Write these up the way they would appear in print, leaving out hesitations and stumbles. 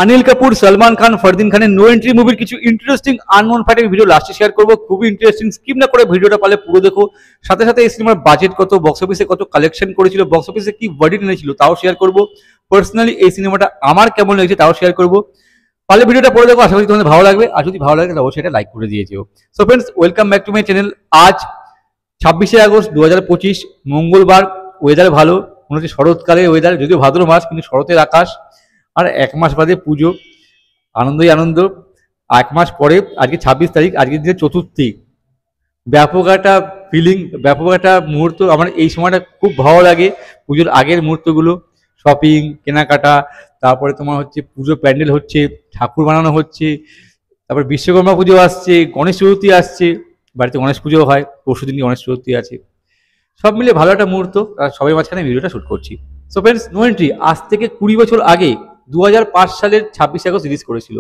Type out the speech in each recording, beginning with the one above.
Anil Kapoor, Salman Khan, Fardeen Khan no entry मुভির কিছু interesting unknown fact video লাস্টে share করব। খুবই ইন্টারেস্টিং, স্কিপ না করে ভিডিওটা পালে পুরো দেখো। সাথে সাথে এই সিনেমার বাজেট কত, বক্স অফিসে কত কালেকশন করেছিল, বক্স অফিসে কি ভার্ডিক্ট এনেছিল তাও শেয়ার করব। পার্সোনালি এই সিনেমাটা আমার কেমন লেগেছে তাও শেয়ার করব। পালে ভিডিওটা পড়ে দেখো, আশা করি তোমাদের ভালো লাগবে। আর যদি ভালো লাগে তাহলে অবশ্যই এটা লাইক করে দিয়ে যেও। So friends, welcome back to my channel. আজ 26শে আগস্ট 2025 মঙ্গলবার। ওয়েদার ভালো, মনে হচ্ছে শরৎকালের ওয়েদার, যদিও ভাদ্র মাস কিন্তু শরতের আকাশ। আর এক মাস বাদে পুজো, আনন্দই আনন্দ। এক মাস পরে আজকে 26 তারিখ, আজকের দিনে চতুর্থী। ব্যাপক একটা ফিলিং, ব্যাপক একটা মুহূর্ত। আমার এই সময়টা খুব ভালো লাগে, পুজোর আগের মুহূর্তগুলো। শপিং, কেনাকাটা, তারপরে তোমার হচ্ছে পুজো প্যান্ডেল হচ্ছে, ঠাকুর বানানো হচ্ছে, তারপরে বিশ্বকর্মা পুজো আসছে, গণেশ চতুর্থী আসছে, বাড়িতে গণেশ পুজো হয়, পরশু দিনই গণেশ চতুর্থী আছে। সব মিলে ভালো একটা মুহূর্ত, আর সবাই মাঝখানে ভিডিওটা শ্যুট করছি। সো ফ্রেন্ডস, নো এন্ট্রি আজ থেকে 20 বছর আগে 2005 সালের 26 আগস্ট রিলিজ করেছিল।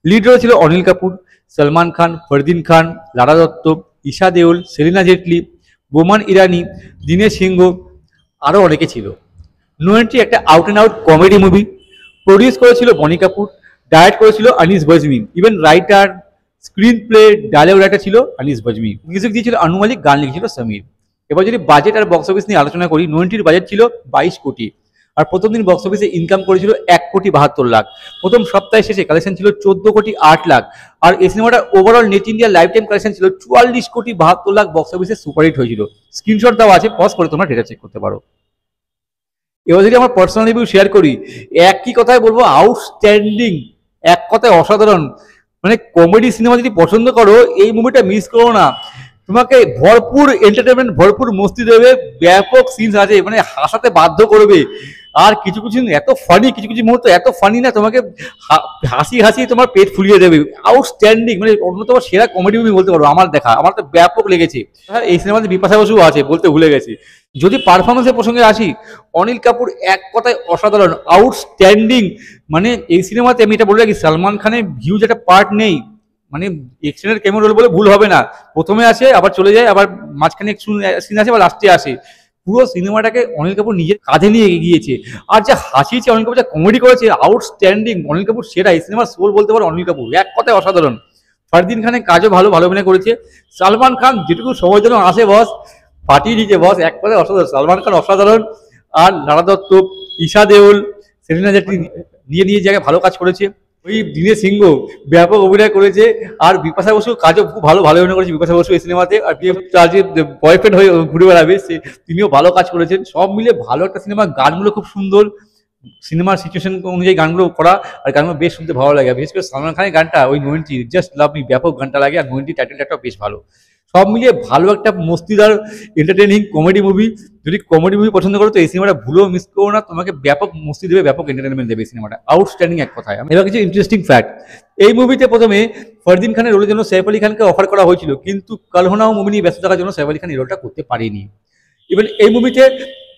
লিড রোল ছিল অনিল কাপুর, সলমান খান, ফরদিন খান, লারা দত্ত, ঈশা দেওল, সেলিনা জেটলি, বোমান ইরানি, দীনেশ সিংহ, আরও অনেকে ছিল। নো এন্ট্রি একটা out and out comedy movie. Produce করেছিল বনি কাপুর, ডাইরেক্ট করেছিল Anees Bazmee, even writer, screenplay, dialogue writer ছিল আনিস বজমি, মিউজিক দিয়েছিল আনু মালিক, গান লিখেছিল সমীর। এবার যদি বাজেট আর বক্স অফিস নিয়ে আলোচনা করি, নো এন্ট্রির বাজেট ছিল 22 কোটি, আর প্রথম দিন বক্স অফিসে ইনকাম করেছিল 1,72,00,000। প্রথম সপ্তাহে শেষে কালেকশন ছিল 14,08,00,000। আর এই সিনেমাটার overall net India life time collection ছিল 44,72,00,000। বক্স অফিসে সুপারহিট হয়েছিল। স্ক্রিনশট দেওয়া আছে, পজ করে তোমরা ডেটা চেক করতে পারো। এবার যদি আমার পার্সোনাল রিভিউ শেয়ার করি, একই কথায় বলবো, আউটস্ট্যান্ডিং, এক কথায় অসাধারণ। মানে কমেডি সিনেমা যদি পছন্দ করো, এই মুভিটা মিস করো না। তোমাকে ভরপুর এন্টারটেনমেন্ট, ভরপুর মস্তি দেবে, ব্যাপক সিনস আছে, মানে হাসাতে বাধ্য করবে। আর কিছু কিছু এত ফানি, কিছু কিছু মুহূর্ত এত ফানি না, তোমাকে হাসি হাসি তোমার পেট ফুলিয়ে দেবে। আউটস্ট্যান্ডিং, মানে অন্যতম সেরা কমেডি মুভি বলতে পারবো আমার দেখা। আমার তো ব্যাপক লেগেছে। হ্যাঁ, এই সিনেমাতে বিপাশা বসু আছে, বলতে ভুলে গেছি। যদি পারফরমেন্সের প্রসঙ্গে আসি, অনিল কাপুর এক কথায় অসাধারণ, আউটস্ট্যান্ডিং। মানে এই সিনেমাতে আমি এটা বলে রাখি, সলমান খানের ভিউজ একটা পার্ট নেই। মানে এক্সটেন্ডেড ক্যামেরা রোল বলে ভুল হবে না। প্রথমে আসে, আবার চলে যায়, আবার মাঝখানে সিন আসে, আবার লাস্টে আসে। পুরো সিনেমাটাকে অনিল কাপুর নিজের কাঁধে নিয়ে এগিয়েছে। আর যা হাসিয়েছে অনিল কাপুর, যা কমেডি করেছে, আউটস্ট্যান্ডিং। অনিল কাপুর সেরা, এই সিনেমার সোল বলতে পারো অনিল কাপুর, এক কথায় অসাধারণ। ফরদিন খানের কাজও ভালো অভিনয় করেছে। সালমান খান যেটুকু সময়ের জন্য আসে বস, ফাটিয়ে দিয়েছে বস, এক কথায় অসাধারণ। সালমান খান অসাধারণ। আর লারা দত্ত, ঈশা দেওল, সেলিনা জেটলি নিয়ে জায়গায় ভালো কাজ করেছে। ওই দীনেশ সিংহ ব্যাপক অভিনয় করেছে। আর বিপাশা বসু কাজও খুব ভালো অভিনয় করেছে বিপাশা বসু এই সিনেমাতে। আর যে বয়ফ্রেন্ড হয়ে ঘুরে বেড়াবে, তিনিও ভালো কাজ করেছেন। সব মিলে ভালো একটা সিনেমা। গানগুলো খুব সুন্দর, সিনেমার সিচুয়েশন অনুযায়ী গানগুলো করা, আর গানগুলো বেশ শুনতে ভালো লাগে। বিশেষ করে সালমান খানের গানটা, ওই no entry, just love me, ব্যাপক গানটা লাগে। আর নো এন্ট্রি টাইটেলটাও বেশ ভালো। সব মিলিয়ে ভালো একটা মস্তিদার এন্টারটেইনিং কমেডি মুভি। যদি কমেডি মুভি পছন্দ করো তো এই সিনেমাটা ভুলেও মিস করো না। তোমাকে ব্যাপক মস্তি দেবে, ব্যাপক এন্টারটেনমেন্ট দেবে এই সিনেমাটা। আউটস্ট্যান্ডিং এক কথায়। এবার কিছু ইন্টারেস্টিং ফ্যাক্ট। এই মুভিতে প্রথমে ফরদিন খানের রোলের জন্য সৈফ আলী খানকে অফার করা হয়েছিল, কিন্তু কাল হো না হো মুভি নিয়ে ব্যস্ত থাকার জন্য সৈফ আলী খান এই রোলটা করতে পারেনি। ইভেন এই মুভিতে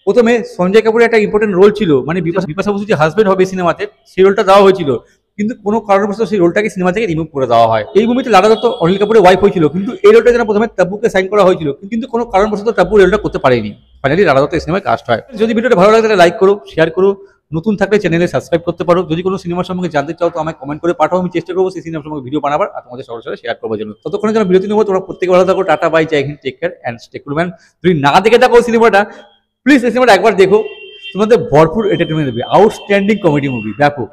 প্রথমে সঞ্জয় কাপুরের একটা ইম্পর্টেন্ট রোল ছিল, মানে বিপাশা বসু যে হাজবেন্ড হবে এই সিনেমাতে, সেই রোলটা দেওয়া হয়েছিল, কিন্তু কোনো কারণবশত সেই রোলটাকে সিনেমা থেকে রিমুভ করে দেওয়া হয়। এই মুভিতে লারা দত্ত অনিল কাপুরের ওয়াইফ হয়েছিল, কিন্তু এই রোলটা যেন প্রথমে তাব্বুকে সাইন করা হয়েছিল, কিন্তু কোনো কারণবশত তাব্বু রোলটা করতে পারেনি। ফাইনালি লারা দত্ত এই সিনেমায় কাস্ট হয়। যদি ভিডিওটা ভালো লাগে তাহলে লাইক করো, শেয়ার করো, নতুন থাকলে চ্যানেলে সাবস্ক্রাইব করতে পারো। যদি কোনো সিনেমার সম্পর্কে জানতে চাও তো আমায় কমেন্ট করে পাঠাও, আমি চেষ্টা করবো সেই সিনেমার সম্পর্কে ভিডিও বানাবার আর তোমাদের সরাসরি শেয়ার করবার জন্য। ততক্ষণে যেন বিরতি নেবো। তোমরা প্রত্যেকে ভালো থাকো, টাটা বাই, জয় হিন্দ, take care and stay cool man. যদি না দেখে থাকো সিনেমাটা, প্লিজ এই সিনেমাটা একবার দেখো, তোমাদের ভরপুর এন্টারটেনমেন্ট দেবে। আউটস্ট্যান্ডিং কমেডি মুভি, ব্যাপক।